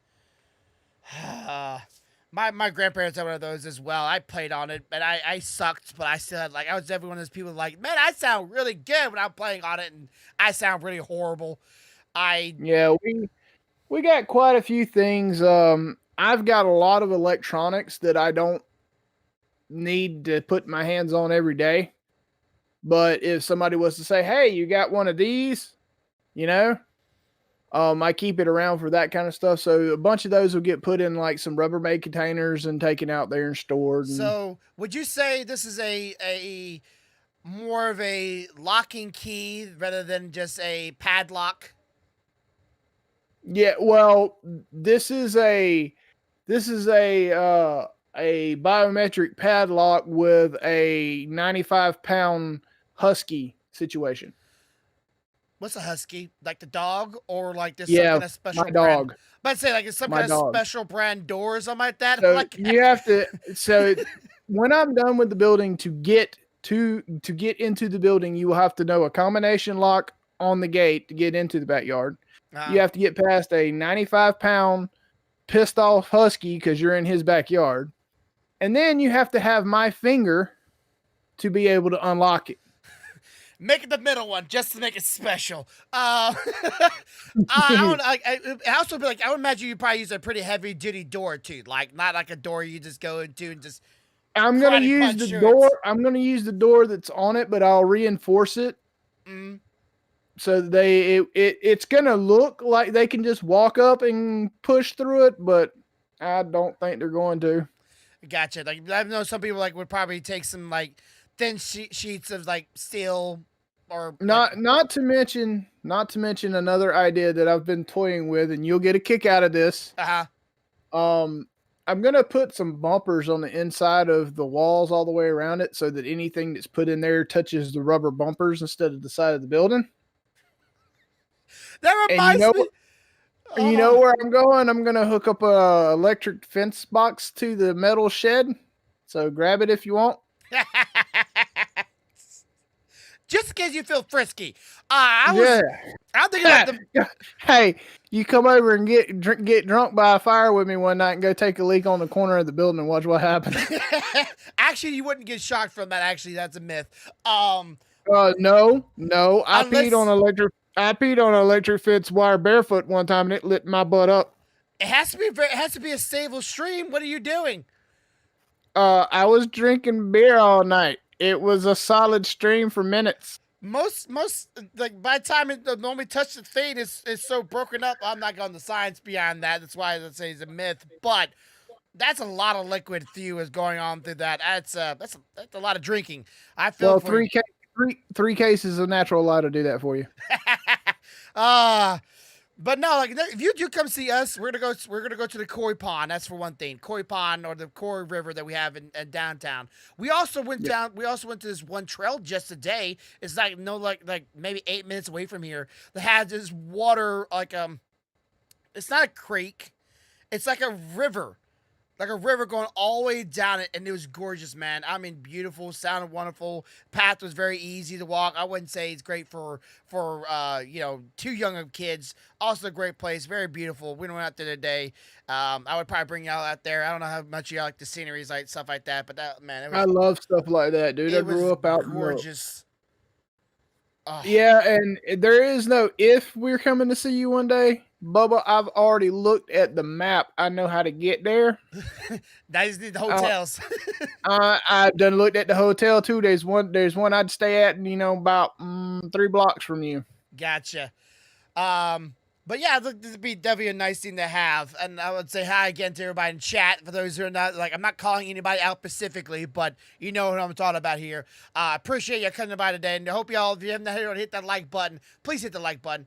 My grandparents had one of those as well. I played on it, but I sucked, but I still had I was every one of those people like, man, I sound really good when I'm playing on it, and I sound really horrible. I Yeah, we got quite a few things. I've got a lot of electronics that I don't need to put my hands on every day. But if somebody was to say, "Hey, you got one of these?" you know, I keep it around for that kind of stuff. So a bunch of those will get put in like some Rubbermaid containers and taken out there and stored. And So would you say this is a more of a locking key rather than just a padlock? yeah, well, this is a biometric padlock with a 95-pound husky situation. What's a husky? Like the dog, or like just some Yeah, kind of my special brand? dog, But I'd say like it's some my kind of dog. special brand door or something like that. So Like you have to. So when I'm done with the building, to get into the building, you will have to know a combination lock on the gate to get into the backyard. uh, You have to get past a 95-pound pissed off husky because you're in his backyard, and then you have to have my finger to be able to unlock it. make it the middle one just to make it special. I would I also be like I would imagine you probably use a pretty heavy duty door too, like not like a door you just go into and just I'm gonna karate use punch the through door. it. I'm gonna use the door that's on it, but I'll reinforce it Mm, so it's gonna look like they can just walk up and push through it, but I don't think they're going to. gotcha. Like I know some people like would probably take some like thin sheets of like steel or like Not to mention another idea that I've been toying with, and you'll get a kick out of this. uh Um, I'm gonna put some bumpers on the inside of the walls all the way around it, so that anything that's put in there touches the rubber bumpers instead of the side of the building. that And reminds me. you know Oh. where I'm going? I'm gonna hook up a electric fence box to the metal shed. So grab it if you want. Just in case you feel frisky. Yeah. I'm thinking about the. Hey, you come over and get drunk by a fire with me one night and go take a leak on the corner of the building and watch what happens. Actually, you wouldn't get shocked from that. Actually, that's a myth. No. Unless I peed on an electric fence wire barefoot one time and it lit my butt up. it has to be a stable stream. What are you doing? I was drinking beer all night. It was a solid stream for minutes. Most like by the time it normally touch the thing, it's so broken up. I'm not going to science beyond that. That's why I say it's a myth. But that's a lot of liquid thew is going on through that. That's a lot of drinking. I feel Well, for you. three cases of natural light will do that for you. But no, like if you do come see us, we're gonna go to the Koi Pond. That's for one thing, Koi Pond or the Koi River that we have in downtown. We also went Yeah. down. We also went to this one trail just today. It's like no like maybe 8 minutes away from here that has this water it's not a creek, it's like a river. Like a river going all the way down it, and it was gorgeous, man. I mean, beautiful, sounded wonderful. Path was very easy to walk. I wouldn't say it's great for too young of kids. Also, a great place, very beautiful. We went out there today. I would probably bring y'all out there. I don't know how much you like the sceneries, like stuff like that, but that man, I love stuff like that, dude. I it was grew up out in the gorgeous. Oh, Yeah, and there is no if we're coming to see you one day, Bubba. I've already looked at the map. I know how to get there. I just need the hotels. I've done looked at the hotel too. There's one I'd stay at, about 3 blocks from you. Gotcha. But yeah, look, this would be definitely a nice thing to have. And I would say hi again to everybody in chat. For those who are not, like, I'm not calling anybody out specifically, but you know what I'm talking about here. Appreciate you coming by today. And I hope y'all, if you haven't hit that like button, please hit the like button.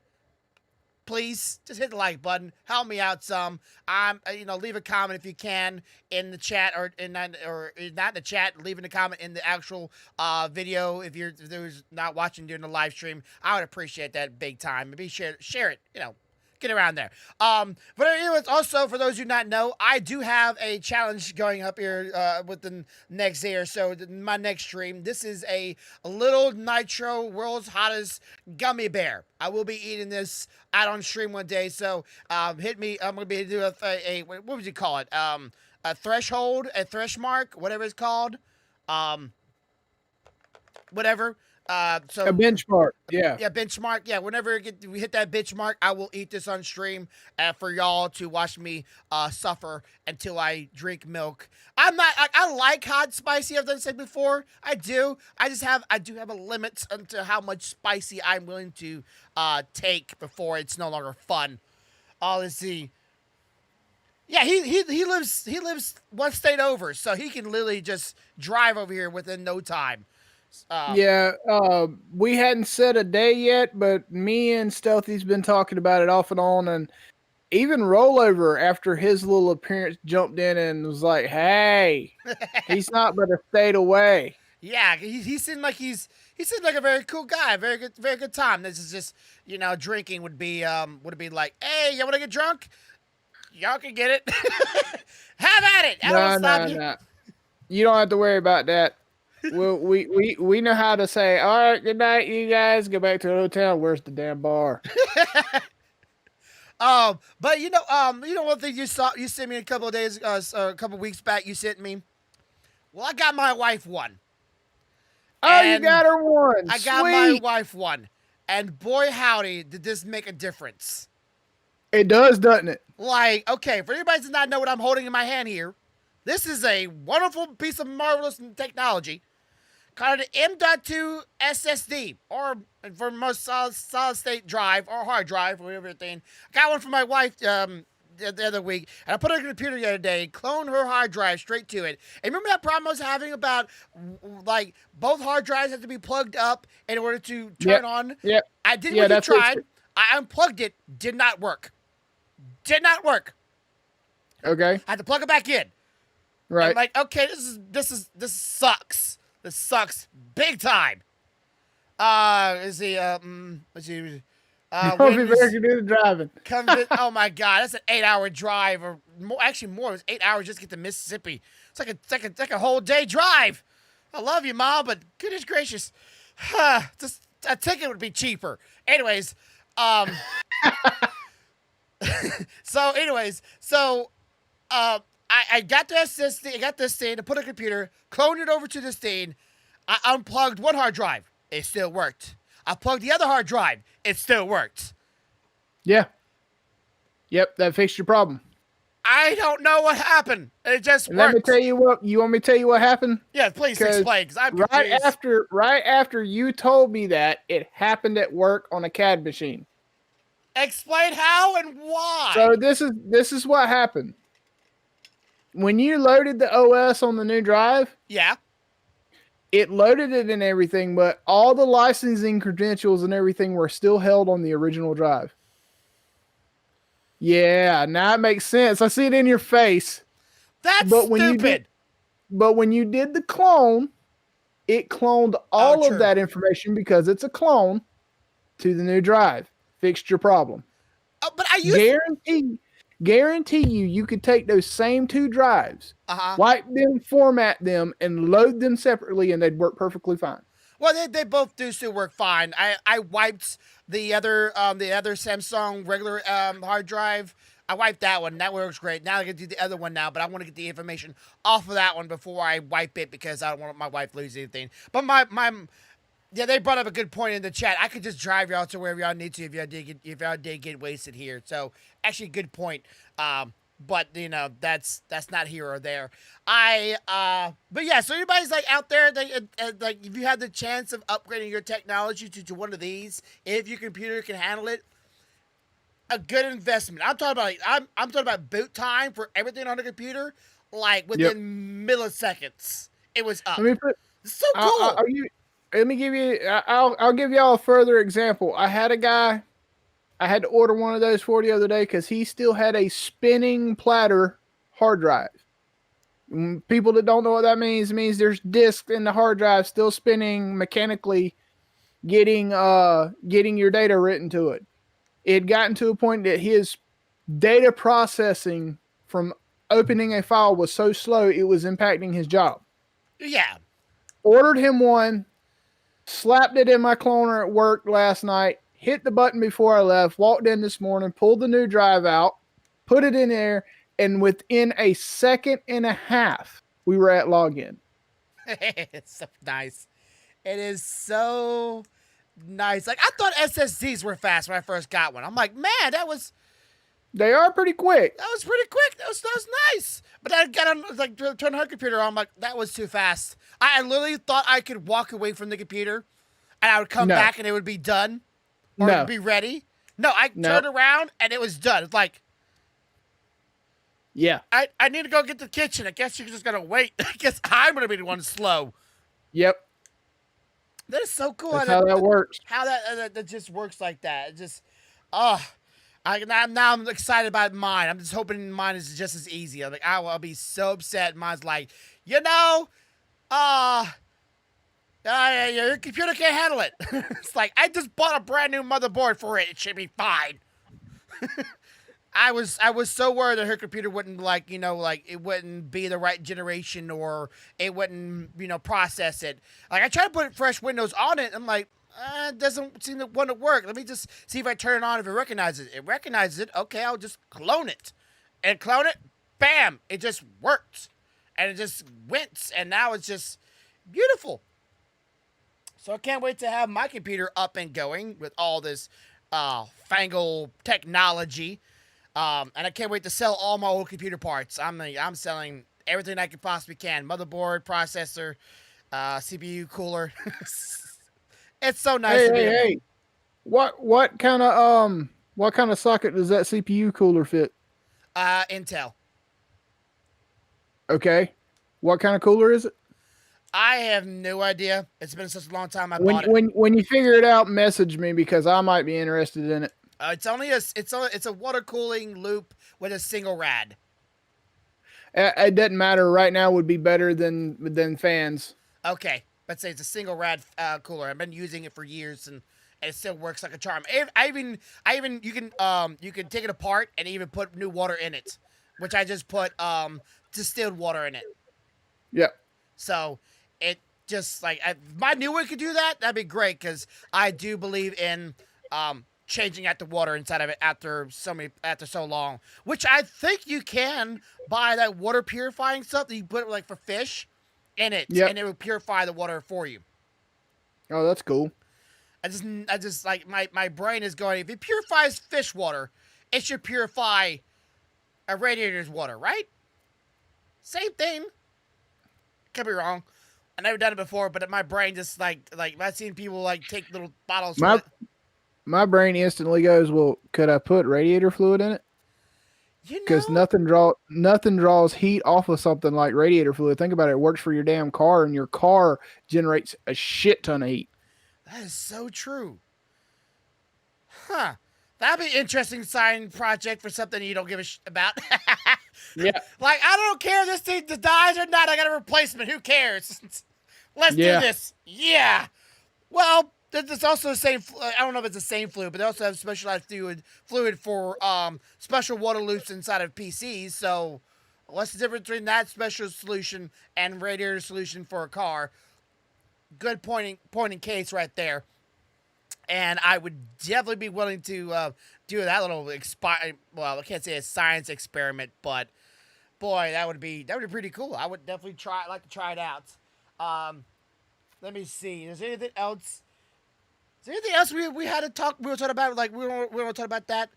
Please just hit the like button. Help me out some. Leave a comment if you can in the chat or not in the chat. Leaving a comment in the actual video if there's not watching during the live stream. I would appreciate that big time. Maybe share it. get around there. But anyways, also for those who not know, I do have a challenge going up here within the next day or so. My next stream. This is a little nitro world's hottest gummy bear. I will be eating this out on stream one day. So hit me. I'm gonna be doing a what would you call it? A threshold, a thresh mark, whatever it's called. Um, whatever. So A benchmark. Yeah. yeah, benchmark. Yeah, whenever we hit that benchmark, I will eat this on stream for y'all to watch me suffer until I drink milk. I'm not. I like hot spicy. I've done said before. I do. I do have a limit into how much spicy I'm willing to take before it's no longer fun. Let's see. Yeah, he lives one state over, so he can literally just drive over here within no time. Yeah, we hadn't set a day yet, but me and Stealthy's been talking about it off and on, and even Rollover, after his little appearance, jumped in and was like, "Hey, he's not but a state away." Yeah, he seemed like he seemed like a very cool guy, very good time. This is just drinking would be like, hey, you want to get drunk? Y'all can get it. Have at it. I don't stop you. No. You don't have to worry about that. We know how to say, all right, good night, you guys. Go back to the hotel. Where's the damn bar? But one thing you sent me a couple of days, a couple of weeks back. You sent me. Well, I got my wife one. Oh, you got her one. I got my wife one, and boy howdy, did this make a difference. It does, doesn't it? Like, okay, for anybody that does not know what I'm holding in my hand here, this is a wonderful piece of marvelous technology called an M.2 SSD, or for most solid state drive or hard drive, whatever thing. I got one for my wife the other week, and I put it on the computer the other day, cloned her hard drive straight to it. And remember that problem I was having about, like, both hard drives have to be plugged up in order to turn on? Yep. I did what you tried. I unplugged it, did not work. Did not work. Okay. I had to plug it back in. Right. I'm like, okay, this sucks. This sucks big time. Let's see. Let's see. Bear can do the driving. Oh my god, that's an 8-hour drive, or more. Actually, more. It was 8 hours just to get to Mississippi. It's like a whole day drive. I love you, Mom, but goodness gracious, just a ticket would be cheaper. Anyways, I got this thing. I got this thing to put on a computer, cloned it over to this thing. I unplugged one hard drive. It still worked. I plugged the other hard drive. It still worked. Yeah. Yep, that fixed your problem. I don't know what happened. It just worked. Let me tell you what. You want me to tell you what happened? Yeah, please explain. Because I'm confused. Right after you told me that, it happened at work on a CAD machine. Explain how and why. So this is what happened. When you loaded the OS on the new drive, yeah, it loaded it and everything, but all the licensing credentials and everything were still held on the original drive. Yeah, now it makes sense. I see it in your face. That's stupid. But when you did the clone, it cloned all of that information because it's a clone to the new drive. Fixed your problem. But I guarantee you could take those same two drives, wipe them, format them, and load them separately, and they'd work perfectly fine. Well, they both do still work fine. I wiped the other Samsung regular hard drive. I wiped that one. That works great. Now I can do the other one now, but I want to get the information off of that one before I wipe it because I don't want my wife to lose anything. But yeah, they brought up a good point in the chat. I could just drive y'all to wherever y'all need to if y'all did get wasted here. So actually, good point. But that's not here or there. But yeah. So anybody's like out there, like if you have the chance of upgrading your technology to one of these, if your computer can handle it, a good investment. I'm talking about boot time for everything on the computer, like within milliseconds. It was up. It's so cool. Let me give you. I'll give y'all a further example. I had a guy. I had to order one of those for the other day because he still had a spinning platter hard drive. People that don't know what that means, it means there's disks in the hard drive still spinning mechanically, getting your data written to it. it had gotten to a point that his data processing from opening a file was so slow it was impacting his job. Yeah. Ordered him one, slapped it in my cloner at work last night, hit the button before I left, walked in this morning, pulled the new drive out, put it in there, and within a second and a half, we were at login. It's so nice. It is so nice. Like I thought SSDs were fast when I first got one. I'm like, man, They are pretty quick. that was pretty quick. That was nice. But I got on like to turn her computer on. I'm like, that was too fast. I literally thought I could walk away from the computer, and I would come No. back and it would be done, or it No. would be ready. No, I No. turned around and it was done. It's like Yeah. I need to go get to the kitchen. I guess you're just gonna wait. I guess I'm gonna be the one slow. Yep. That is so cool. That's how that works. How that just works like that. It just, oh, now I'm excited about mine. I'm just hoping mine is just as easy. I'm like, I'll be so upset. Mine's like, you know, your computer can't handle it. It's like I just bought a brand new motherboard for it. It should be fine. I was so worried that her computer wouldn't like it wouldn't be the right generation or it wouldn't process it. Like I tried to put fresh Windows on it. I'm like, it doesn't seem to want to work. Let me just see if I turn it on if it recognizes it. It recognizes it. Okay, I'll just clone it, and clone it. Bam! It just worked, and it just went, and now it's just beautiful. So I can't wait to have my computer up and going with all this fangle technology. And I can't wait to sell all my old computer parts. I'm selling everything I can possibly can: motherboard, processor, CPU, cooler. It's so nice to be able. Hey. What kind of socket does that CPU cooler fit? Intel. Okay. What kind of cooler is it? I have no idea. It's been such a long time I bought it. When you figure it out, message me because I might be interested in it. It's a water cooling loop with a single rad. It doesn't matter. Right now would be better than fans. Okay, let's say it's a single rad cooler. I've been using it for years and it still works like a charm. I even you can take it apart and even put new water in it, which I just put distilled water in it. Yep. So it just like if my new one could do that, that'd be great because I do believe in changing out the water inside of it after so long. Which I think you can buy that water purifying stuff that you put like for fish in it, and it will purify the water for you. Oh, that's cool. I just like my brain is going. If it purifies fish water, it should purify a radiator's water, right? Same thing. Could be wrong. I've never done it before, but my brain just like I've seen people like take little bottles. My brain instantly goes, well, could I put radiator fluid in it? Because nothing draws heat off of something like radiator fluid. Think about it. It works for your damn car, and your car generates a shit ton of heat. That is so true. Huh. That'd be an interesting science project for something you don't give a shit about. Yeah. Like, I don't care if this thing dies or not. I got a replacement. Who cares? Let's do this. Yeah. Well, there's also the same. I don't know if it's the same fluid, but they also have specialized fluid for special water loops inside of PCs. So, what's the difference between that special solution and radiator solution for a car? Good point in case right there. And I would definitely be willing to do that little well, I can't say a science experiment, but boy, that would be pretty cool. I would definitely like to try it out. Let me see. Is there anything else? Is there anything else we had to talk? We were talking about like we don't talk about that.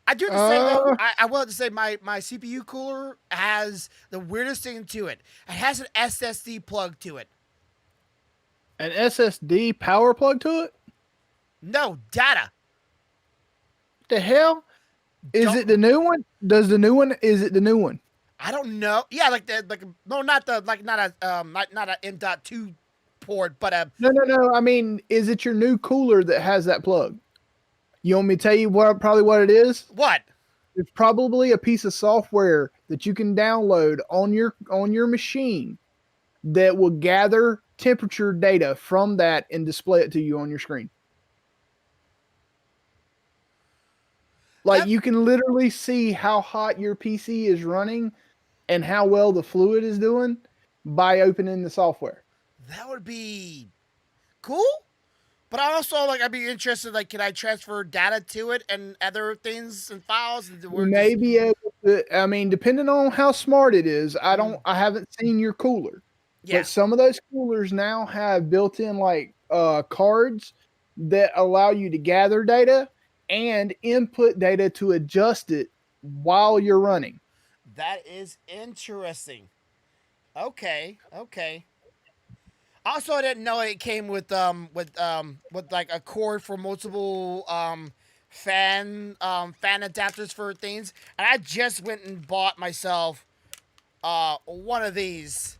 I do have to say though. I will have to say my CPU cooler has the weirdest thing to it. It has an SSD plug to it. An SSD power plug to it? No, data. What the hell? Is it the new one? Is it the new one? I don't know. Yeah, not a M.2 port, but a No. I mean, is it your new cooler that has that plug? You want me to tell you what it is? What? It's probably a piece of software that you can download on your machine that will gather temperature data from that and display it to you on your screen. Like That you can literally see how hot your PC is running and how well the fluid is doing by opening the software. that would be cool. But also, like, I'd be interested. Like, can I transfer data to it and other things and files? And You we're may just be able to, I mean, depending on how smart it is, mm, I haven't seen your cooler, yeah. but some of those coolers now have built in like cards that allow you to gather data and input data to adjust it while you're running. That is interesting. Okay, okay. Also, I didn't know it came with like a cord for multiple fan adapters for things. And I just went and bought myself one of these.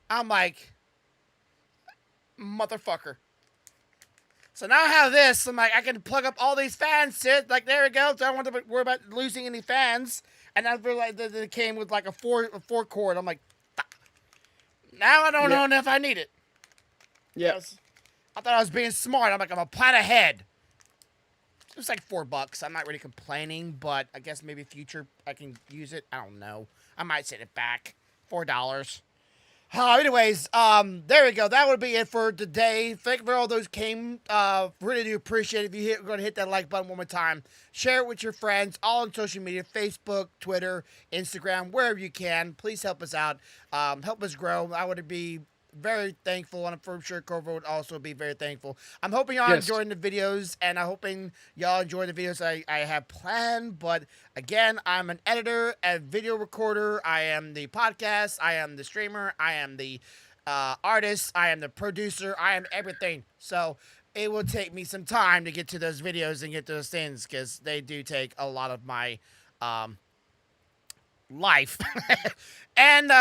I'm like, motherfucker. So now I have this. I'm like, I can plug up all these fans to it. Like, there we go. So I don't want to worry about losing any fans. And I realized that it came with like a four cord. I'm like, now I don't Yep. know if I need it. Yep. I thought I was being smart. I'm like, I'm a plan ahead. It was like $4. I'm not really complaining, but I guess maybe future I can use it. I don't know. I might send it back. $4. Anyways, there we go. That would be it for today. Thank you for all those came. Really do appreciate it. If you go to hit that like button one more time, share it with your friends, all on social media, Facebook, Twitter, Instagram, wherever you can. Please help us out. Help us grow. I would be very thankful, and I'm sure Corvo would also be very thankful. I'm hoping y'all Yes. enjoying the videos, and I'm hoping y'all enjoy the videos I have planned. But again, I'm an editor, a video recorder. I am the podcast. I am the streamer. I am the artist. I am the producer. I am everything. So it will take me some time to get to those videos and get those things because they do take a lot of my life. and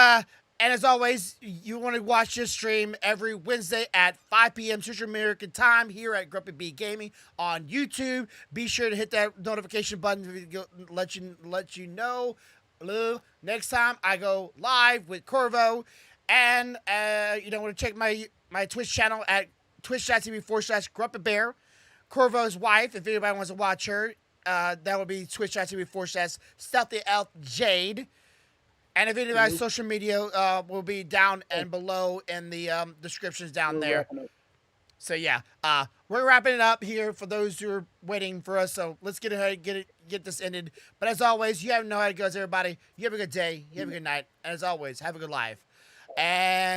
as always, you want to watch this stream every Wednesday at 5 p.m. Central American Time here at Grumpy B Gaming on YouTube. Be sure to hit that notification button to let you know next time I go live with Corvo. And want to check my Twitch channel at twitch.tv/Grumpy Bear. Corvo's wife, if anybody wants to watch her, that would be twitch.tv/Stealthy Elf Jade. And if anybody's social media will be down and below in the descriptions down We're there. wrapping up. So yeah, we're wrapping it up here for those who are waiting for us. So let's get ahead and get this ended. But as always, you have know how it goes, everybody. You have a good day. You have a good night. And as always, have a good life. And